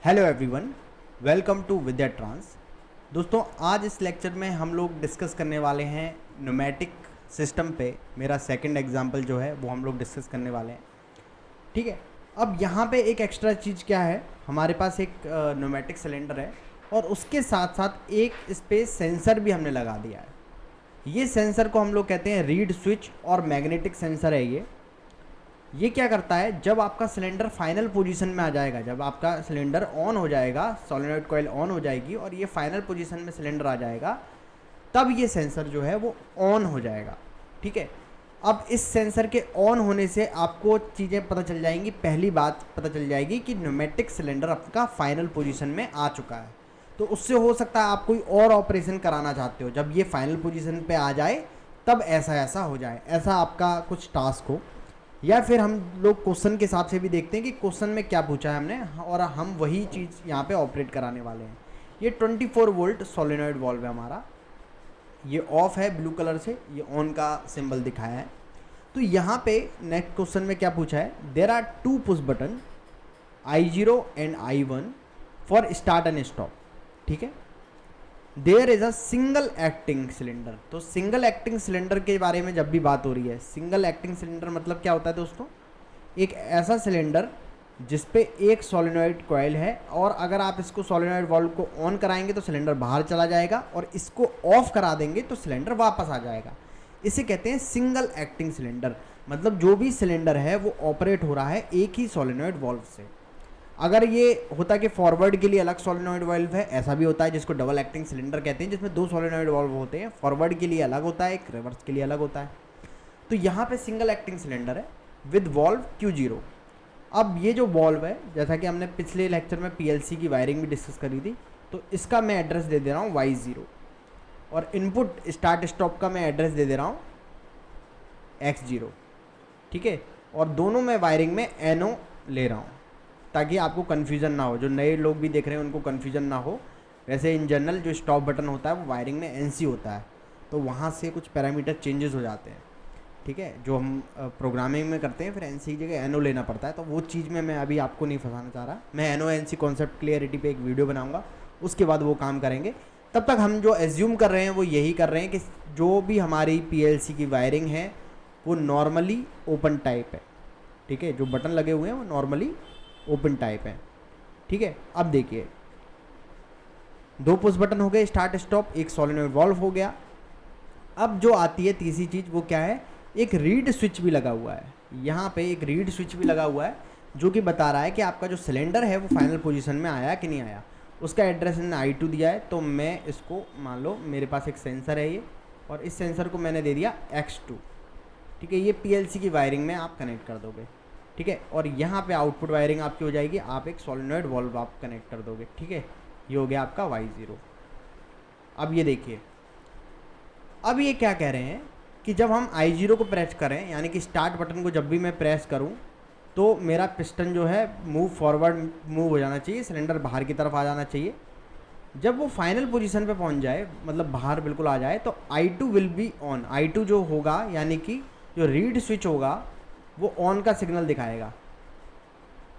Hello everyone, welcome to Vidya Trans. दोस्तों, आज इस लेक्चर में हम लोग डिस्कस करने वाले हैं न्यूमेटिक सिस्टम पे। मेरा सेकंड एग्जांपल जो है वो हम लोग डिस्कस करने वाले हैं। ठीक है। अब यहाँ पे एक एक्स्ट्रा चीज़ क्या है, हमारे पास एक न्यूमेटिक सिलेंडर है और उसके साथ साथ एक इस पे सेंसर भी हमने लगा दिया है। ये सेंसर को हम लोग कहते हैं रीड स्विच और मैग्नेटिक सेंसर है ये क्या करता है, जब आपका सिलेंडर फाइनल पोजीशन में आ जाएगा, जब आपका सिलेंडर ऑन हो जाएगा, सोलेनॉइड कॉइल ऑन हो जाएगी और ये फाइनल पोजीशन में सिलेंडर आ जाएगा, तब ये सेंसर जो है वो ऑन हो जाएगा। ठीक है। अब इस सेंसर के ऑन होने से आपको चीज़ें पता चल जाएंगी। पहली बात पता चल जाएगी कि न्यूमेटिक सिलेंडर आपका फाइनल पोजीशन में आ चुका है। तो उससे हो सकता है आप कोई और ऑपरेशन कराना चाहते हो, जब ये फाइनल पोजीशन पे आ जाए तब ऐसा ऐसा हो जाए, ऐसा आपका कुछ टास्क हो। या फिर हम लोग क्वेश्चन के हिसाब से भी देखते हैं कि क्वेश्चन में क्या पूछा है हमने और हम वही चीज़ यहाँ पे ऑपरेट कराने वाले हैं। ये 24 वोल्ट सोलेनॉइड वॉल्व है हमारा, ये ऑफ है ब्लू कलर से, ये ऑन का सिंबल दिखाया है। तो यहाँ पे नेक्स्ट क्वेश्चन में क्या पूछा है, there are two push button I0 and I1 for start and stop. ठीक है। There is a single acting cylinder. तो सिंगल एक्टिंग सिलेंडर के बारे में जब भी बात हो रही है, सिंगल एक्टिंग सिलेंडर मतलब क्या होता है दोस्तों, एक ऐसा सिलेंडर जिस पे एक सोलेनॉइड कॉइल है और अगर आप इसको सोलेनॉइड वाल्व को ऑन कराएंगे तो सिलेंडर बाहर चला जाएगा और इसको ऑफ करा देंगे तो सिलेंडर वापस आ जाएगा। इसे कहते हैं सिंगल एक्टिंग सिलेंडर। मतलब जो भी सिलेंडर है वो ऑपरेट हो रहा है एक ही सोलेनॉइड वाल्व से। अगर ये होता कि फॉरवर्ड के लिए अलग सोलेनॉइड वाल्व है, ऐसा भी होता है जिसको डबल एक्टिंग सिलेंडर कहते हैं, जिसमें दो सोलेनॉइड वाल्व होते हैं, फॉरवर्ड के लिए अलग होता है, एक रिवर्स के लिए अलग होता है। तो यहाँ पे सिंगल एक्टिंग सिलेंडर है विद वॉल्व Q0। अब ये जो वॉल्व है, जैसा कि हमने पिछले लेक्चर में PLC की वायरिंग भी डिस्कस करी थी, तो इसका मैं एड्रेस दे दे रहा हूँ Y0 और इनपुट स्टार्ट स्टॉप का मैं एड्रेस दे दे रहा हूँ X0। ठीक है। और दोनों में वायरिंग में NO ले रहा हूँ ताकि आपको कन्फ्यूज़न ना हो, जो नए लोग भी देख रहे हैं उनको कन्फ्यूज़न ना हो। वैसे इन जनरल जो स्टॉप बटन होता है वो वायरिंग में NC होता है, तो वहाँ से कुछ पैरामीटर चेंजेस हो जाते हैं। ठीक है। जो हम प्रोग्रामिंग में करते हैं फिर NC की जगह NO लेना पड़ता है, तो वो चीज़ में मैं अभी आपको नहीं फंसाना चाह रहा। मैं NO NC कॉन्सेप्ट क्लियरिटी पे एक वीडियो बनाऊँगा, उसके बाद वो काम करेंगे। तब तक हम जो एज्यूम कर रहे हैं वो यही कर रहे हैं कि जो भी हमारी PLC की वायरिंग है वो नॉर्मली ओपन टाइप है। ठीक है। जो बटन लगे हुए हैं वो नॉर्मली ओपन टाइप है। ठीक है। अब देखिए, दो पुश बटन हो गए स्टार्ट स्टॉप, एक सोलेनॉइड वॉल्व हो गया। अब जो आती है तीसरी चीज़ वो क्या है, एक रीड स्विच भी लगा हुआ है। यहाँ पे एक रीड स्विच भी लगा हुआ है जो कि बता रहा है कि आपका जो सिलेंडर है वो फाइनल पोजीशन में आया कि नहीं आया। उसका एड्रेस मैंने I2 दिया है, तो मैं इसको, मान लो मेरे पास एक सेंसर है ये, और इस सेंसर को मैंने दे दिया X2। ठीक है। ये PLC की वायरिंग में आप कनेक्ट कर दोगे। ठीक है। और यहाँ पे आउटपुट वायरिंग आपकी हो जाएगी, आप एक सोलेनॉइड वॉल्व आप कनेक्ट कर दोगे। ठीक है। ये हो गया आपका Y0। अब ये देखिए, अब ये क्या कह रहे हैं कि जब हम I0 को प्रेस करें, यानी कि स्टार्ट बटन को जब भी मैं प्रेस करूं तो मेरा पिस्टन जो है मूव फॉरवर्ड मूव हो जाना चाहिए, सिलेंडर बाहर की तरफ आ जाना चाहिए। जब वो फाइनल पोजीशन पे पहुंच जाए, मतलब बाहर बिल्कुल आ जाए, तो I2 will be on. I2 जो होगा, यानी कि जो रीड स्विच होगा वो ऑन का सिग्नल दिखाएगा।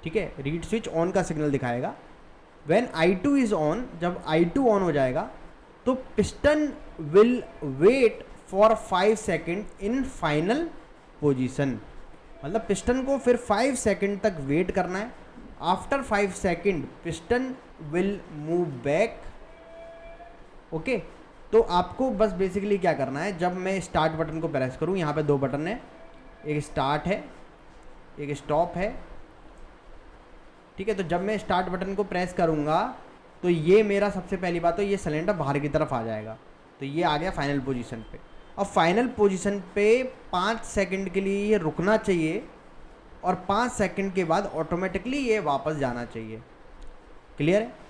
ठीक है। रीड स्विच ऑन का सिग्नल दिखाएगा। व्हेन I2 इज ऑन, जब I2 ऑन हो जाएगा तो piston will wait for 5 second in final position. मतलब पिस्टन को फिर 5 सेकेंड तक वेट करना है। After 5 second piston will move back. Okay. तो आपको बस बेसिकली क्या करना है, जब मैं स्टार्ट बटन को प्रेस करूं, यहाँ पे दो बटन है, एक स्टार्ट है एक स्टॉप है। ठीक है। तो जब मैं स्टार्ट बटन को प्रेस करूंगा तो ये मेरा सबसे पहली बात, तो ये सिलेंडर बाहर की तरफ आ जाएगा, तो ये आ गया फाइनल पोजीशन पे। अब फाइनल पोजीशन पे 5 सेकंड के लिए ये रुकना चाहिए और 5 सेकंड के बाद ऑटोमेटिकली ये वापस जाना चाहिए। क्लियर है।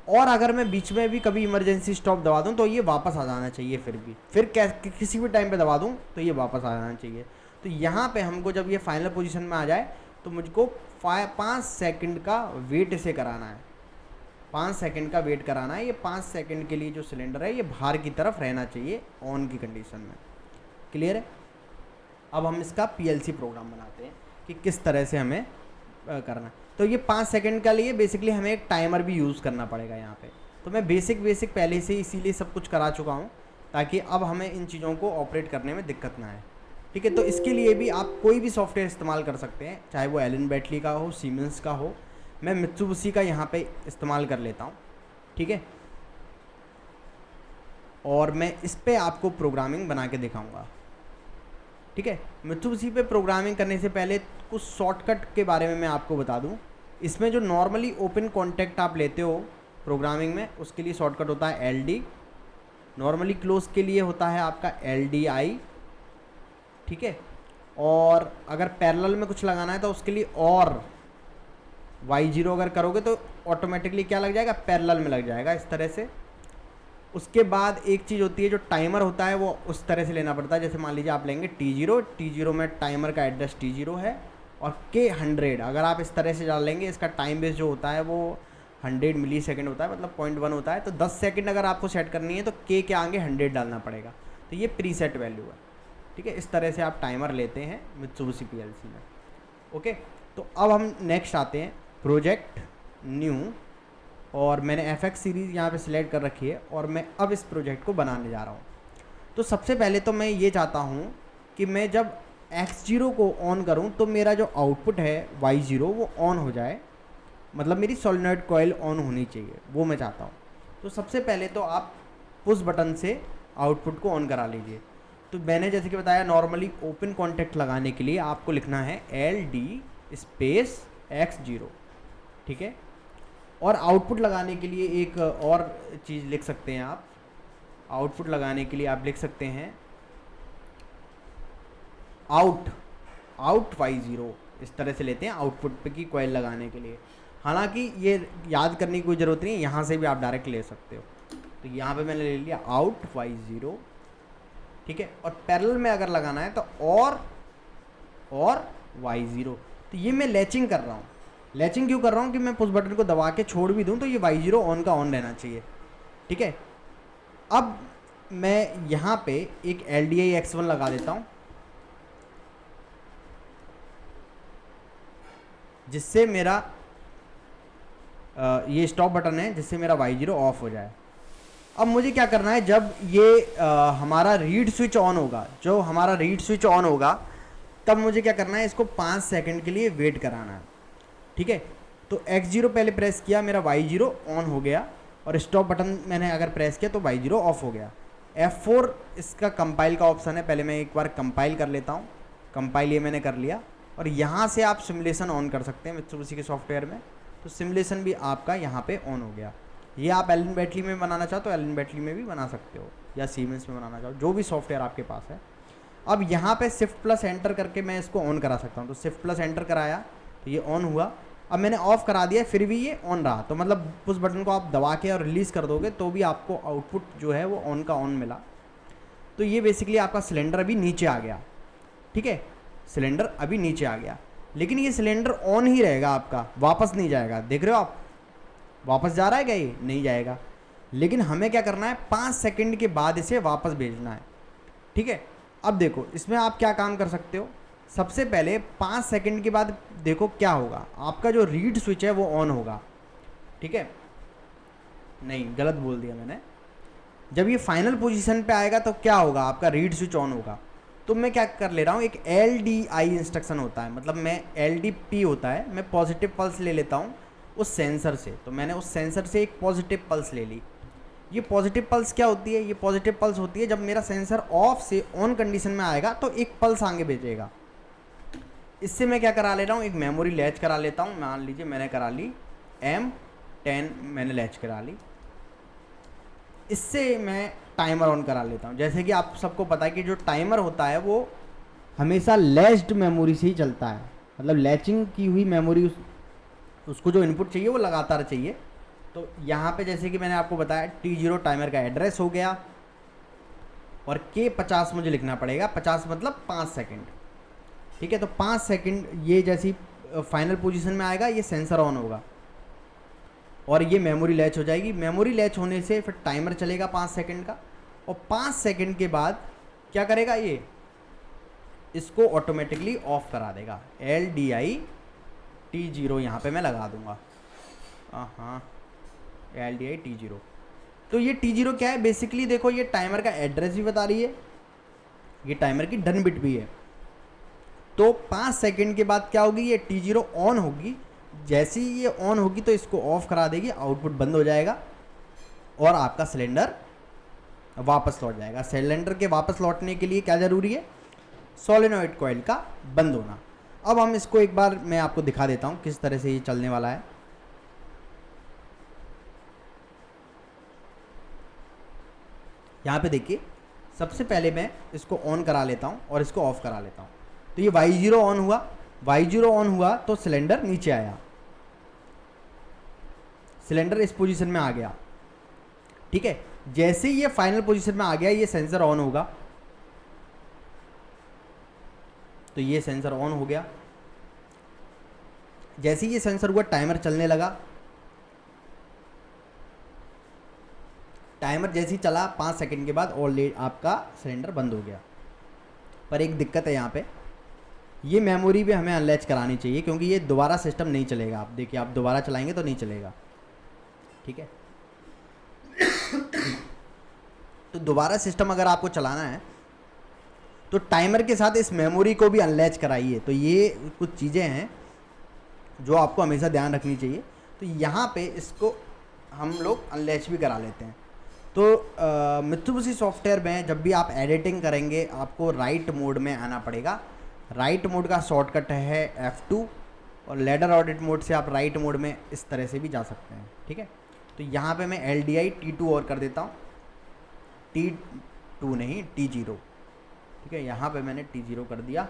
और अगर मैं बीच में भी कभी इमरजेंसी स्टॉप दबा दूं तो ये वापस आ जाना चाहिए, फिर किसी भी टाइम पे दबा दूं तो ये वापस आ जाना चाहिए। तो यहाँ पे हमको जब ये फाइनल पोजीशन में आ जाए तो मुझको 5 सेकंड का वेट इसे कराना है, 5 सेकंड का वेट कराना है। ये 5 सेकंड के लिए जो सिलेंडर है ये बाहर की तरफ रहना चाहिए ऑन की कंडीशन में। क्लियर है। अब हम इसका PLC प्रोग्राम बनाते हैं कि किस तरह से हमें करना है। तो ये 5 सेकंड के लिए बेसिकली हमें एक टाइमर भी यूज़ करना पड़ेगा यहाँ पे। तो मैं बेसिक पहले से इसीलिए सब कुछ करा चुका हूँ ताकि अब हमें इन चीज़ों को ऑपरेट करने में दिक्कत ना आए। ठीक है, तो इसके लिए भी आप कोई भी सॉफ्टवेयर इस्तेमाल कर सकते हैं, चाहे वो एलन बैटली का हो, सीमेंस का हो। मैं मित्सुबिशी का यहाँ पे इस्तेमाल कर लेता हूँ। ठीक है, और मैं इस पे आपको प्रोग्रामिंग बना के दिखाऊंगा। ठीक है, मित्सुबिशी पे प्रोग्रामिंग करने से पहले कुछ शॉर्टकट के बारे में मैं आपको बता दूं। इसमें जो नॉर्मली ओपन कॉन्टैक्ट आप लेते हो प्रोग्रामिंग में, उसके लिए शॉर्टकट होता है LD। नॉर्मली क्लोज के लिए होता है आपका LDI। ठीक है, और अगर पैरेलल में कुछ लगाना है तो उसके लिए और Y0 अगर करोगे तो ऑटोमेटिकली क्या लग जाएगा, पैरेलल में लग जाएगा इस तरह से। उसके बाद एक चीज़ होती है जो टाइमर होता है, वो उस तरह से लेना पड़ता है। जैसे मान लीजिए आप लेंगे T0 में टाइमर का एड्रेस T0 है, और K100 अगर आप इस तरह से डाल लेंगे, इसका टाइम बेस जो होता है वो 100 मिली सेकेंड होता है, मतलब 0.1 होता है। तो 10 सेकंड अगर आपको सेट करनी है तो K के आगे 100 डालना पड़ेगा। तो ये प्रीसेट वैल्यू है। ठीक है, इस तरह से आप टाइमर लेते हैं मित्सुबिशी PLC में। ओके, तो अब हम नेक्स्ट आते हैं प्रोजेक्ट न्यू, और मैंने FX सीरीज़ यहाँ पे सिलेक्ट कर रखी है और मैं अब इस प्रोजेक्ट को बनाने जा रहा हूँ। तो सबसे पहले तो मैं ये चाहता हूँ कि मैं जब X0 को ऑन करूँ तो मेरा जो आउटपुट है Y0 वो ऑन हो जाए, मतलब मेरी सोलेनॉइड कॉइल ऑन होनी चाहिए, वो मैं चाहता हूँ। तो सबसे पहले तो आप पुश बटन से आउटपुट को ऑन करा लीजिए। तो मैंने जैसे कि बताया, नॉर्मली ओपन कॉन्टैक्ट लगाने के लिए आपको लिखना है LD स्पेस X0। ठीक है, और आउटपुट लगाने के लिए एक और चीज़ लिख सकते हैं आप। आउटपुट लगाने के लिए आप लिख सकते हैं आउट Y0, इस तरह से लेते हैं आउटपुट पे की कॉइल लगाने के लिए। हालांकि ये याद करने की कोई ज़रूरत नहीं है, यहाँ से भी आप डायरेक्ट ले सकते हो। तो यहाँ पे मैंने ले लिया आउट Y0। ठीक है, और पैरेलल में अगर लगाना है तो और Y0। तो ये मैं लैचिंग कर रहा हूँ। लैचिंग क्यों कर रहा हूँ कि मैं पुश बटन को दबा के छोड़ भी दूँ तो ये Y0 ऑन का ऑन रहना चाहिए। ठीक है, अब मैं यहाँ पे एक LDI X1 लगा देता हूँ, जिससे मेरा ये स्टॉप बटन है, जिससे मेरा Y0 ऑफ हो जाए। अब मुझे क्या करना है, जब ये हमारा रीड स्विच ऑन होगा, जो हमारा रीड स्विच ऑन होगा, तब मुझे क्या करना है, इसको 5 सेकंड के लिए वेट कराना है। ठीक है, तो X0 पहले प्रेस किया, मेरा Y0 ऑन हो गया, और स्टॉप बटन मैंने अगर प्रेस किया तो Y0 ऑफ हो गया। F4 इसका कंपाइल का ऑप्शन है, पहले मैं एक बार कंपाइल कर लेता हूँ। कंपाइल ये मैंने कर लिया, और यहाँ से आप सिमुलेशन ऑन कर सकते हैं मित्सुबिशी के सॉफ्टवेयर में। तो सिमुलेशन भी आपका यहाँ पे ऑन हो गया। ये आप एलन बैटली में बनाना चाहो तो एलन बैटली में भी बना सकते हो, या सीमेंस में बनाना चाहो, जो भी सॉफ्टवेयर आपके पास है। अब यहाँ पे शिफ्ट प्लस एंटर करके मैं इसको ऑन करा सकता हूँ। तो शिफ्ट प्लस एंटर कराया तो ये ऑन हुआ। अब मैंने ऑफ करा दिया, फिर भी ये ऑन रहा। तो मतलब पुश बटन को आप दबा के और रिलीज़ कर दोगे तो भी आपको आउटपुट जो है वो ऑन का ऑन मिला। तो ये बेसिकली आपका सिलेंडर अभी नीचे आ गया। ठीक है, सिलेंडर अभी नीचे आ गया, लेकिन ये सिलेंडर ऑन ही रहेगा आपका, वापस नहीं जाएगा। देख रहे हो आप, वापस जा रहा है क्या? ये नहीं जाएगा। लेकिन हमें क्या करना है, 5 सेकंड के बाद इसे वापस भेजना है। ठीक है, अब देखो इसमें आप क्या काम कर सकते हो। सबसे पहले 5 सेकंड के बाद देखो क्या होगा, आपका जो रीड स्विच है वो ऑन होगा। ठीक है, नहीं गलत बोल दिया मैंने। जब ये फाइनल पोजीशन पे आएगा तो क्या होगा, आपका रीड स्विच ऑन होगा। तो मैं क्या कर ले रहा हूँ, एक LDI इंस्ट्रक्शन होता है, मतलब मैं LDP होता है, मैं पॉजिटिव पल्स ले लेता हूँ उस सेंसर से। तो मैंने उस सेंसर से एक पॉजिटिव पल्स ले ली। ये पॉजिटिव पल्स क्या होती है, ये पॉजिटिव पल्स होती है जब मेरा सेंसर ऑफ से ऑन कंडीशन में आएगा तो एक पल्स आगे भेजेगा। इससे मैं क्या करा ले रहा हूँ, एक मेमोरी लैच करा लेता हूँ। मान लीजिए मैंने करा ली M10, मैंने लैच करा ली। इससे मैं टाइमर ऑन करा लेता हूँ। जैसे कि आप सबको पता है कि जो टाइमर होता है वो हमेशा लैच्ड मेमोरी से ही चलता है, मतलब लैचिंग की हुई मेमोरी, उसको जो इनपुट चाहिए वो लगातार चाहिए। तो यहाँ पे जैसे कि मैंने आपको बताया T0 टाइमर का एड्रेस हो गया, और K50 मुझे लिखना पड़ेगा। 50 मतलब 5 सेकंड। ठीक है, तो 5 सेकंड ये जैसी फाइनल पोजीशन में आएगा ये सेंसर ऑन होगा और ये मेमोरी लैच हो जाएगी। मेमोरी लैच होने से फिर टाइमर चलेगा 5 सेकंड का, और 5 सेकंड के बाद क्या करेगा, ये इसको ऑटोमेटिकली ऑफ करा देगा। LDI T0 यहाँ पे मैं लगा दूंगा। हाँ, LDI T0। तो ये T0 क्या है बेसिकली, देखो ये टाइमर का एड्रेस भी बता रही है, ये टाइमर की डन बिट भी है। तो 5 सेकंड के बाद क्या होगी, ये T0 ऑन होगी। जैसे ही ये ऑन होगी तो इसको ऑफ करा देगी, आउटपुट बंद हो जाएगा और आपका सिलेंडर वापस लौट जाएगा। सिलेंडर के वापस लौटने के लिए क्या ज़रूरी है, सोलेनॉइड कॉइल का बंद होना। अब हम इसको एक बार मैं आपको दिखा देता हूँ किस तरह से ये चलने वाला है। यहाँ पे देखिए, सबसे पहले मैं इसको ऑन करा लेता हूँ और इसको ऑफ करा लेता हूँ। तो ये Y0 ऑन हुआ, Y0 ऑन हुआ तो सिलेंडर नीचे आया, सिलेंडर इस पोजीशन में आ गया। ठीक है, जैसे ही ये फाइनल पोजीशन में आ गया, ये सेंसर ऑन होगा। तो ये सेंसर ऑन हो गया। जैसे ही ये सेंसर हुआ, टाइमर चलने लगा। टाइमर जैसे ही चला 5 सेकंड के बाद ऑलरेडी आपका सिलेंडर बंद हो गया। पर एक दिक्कत है यहाँ पे, ये मेमोरी भी हमें अनलैच करानी चाहिए क्योंकि ये दोबारा सिस्टम नहीं चलेगा। आप देखिए, आप दोबारा चलाएंगे तो नहीं चलेगा। ठीक है तो दोबारा सिस्टम अगर आपको चलाना है तो टाइमर के साथ इस मेमोरी को भी अनलैच कराइए। तो ये कुछ चीज़ें हैं जो आपको हमेशा ध्यान रखनी चाहिए। तो यहाँ पे इसको हम लोग अनलैच भी करा लेते हैं। तो मित्सुबिशी सॉफ्टवेयर में जब भी आप एडिटिंग करेंगे, आपको राइट मोड में आना पड़ेगा। राइट मोड का शॉर्टकट है F2 और लैडर ऑडिट मोड से आप राइट मोड में इस तरह से भी जा सकते हैं। ठीक है, तो यहाँ पे मैं LDI T2 और कर देता हूँ, T2 नहीं T0। ठीक है, यहाँ पे मैंने T0 कर दिया।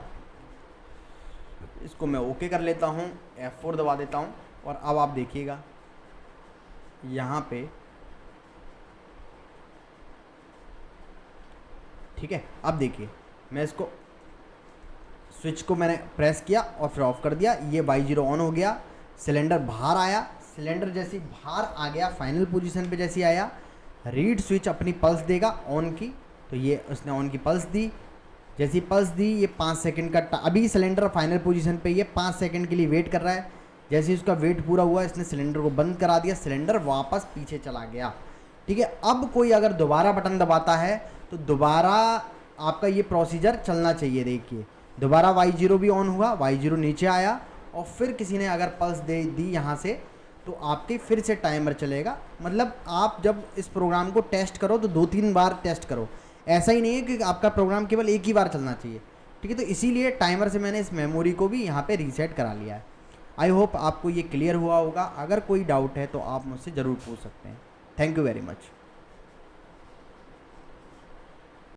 इसको मैं ओके कर लेता हूँ, F4 दबा देता हूँ और अब आप देखिएगा यहाँ पे। ठीक है, अब देखिए, मैं इसको स्विच को मैंने प्रेस किया और फिर ऑफ कर दिया। ये Y0 ऑन हो गया, सिलेंडर बाहर आया। सिलेंडर जैसे बाहर आ गया, फाइनल पोजीशन पे जैसे आया, रीड स्विच अपनी पल्स देगा ऑन की। तो ये उसने ऑन की पल्स दी। जैसी पल्स दी, ये 5 सेकंड का अभी सिलेंडर फाइनल पोजीशन पे, ये 5 सेकंड के लिए वेट कर रहा है। जैसे उसका वेट पूरा हुआ, इसने सिलेंडर को बंद करा दिया, सिलेंडर वापस पीछे चला गया। ठीक है, अब कोई अगर दोबारा बटन दबाता है तो दोबारा आपका ये प्रोसीजर चलना चाहिए। देखिए, दोबारा Y0 भी ऑन हुआ, Y0 नीचे आया और फिर किसी ने अगर पल्स दे दी यहाँ से तो आपके फिर से टाइमर चलेगा। मतलब आप जब इस प्रोग्राम को टेस्ट करो तो 2-3 बार टेस्ट करो। ऐसा ही नहीं है कि आपका प्रोग्राम केवल एक ही बार चलना चाहिए। ठीक है, तो इसीलिए टाइमर से मैंने इस मेमोरी को भी यहाँ पे रीसेट करा लिया है। आई होप आपको ये क्लियर हुआ होगा। अगर कोई डाउट है तो आप मुझसे ज़रूर पूछ सकते हैं। Thank you very much.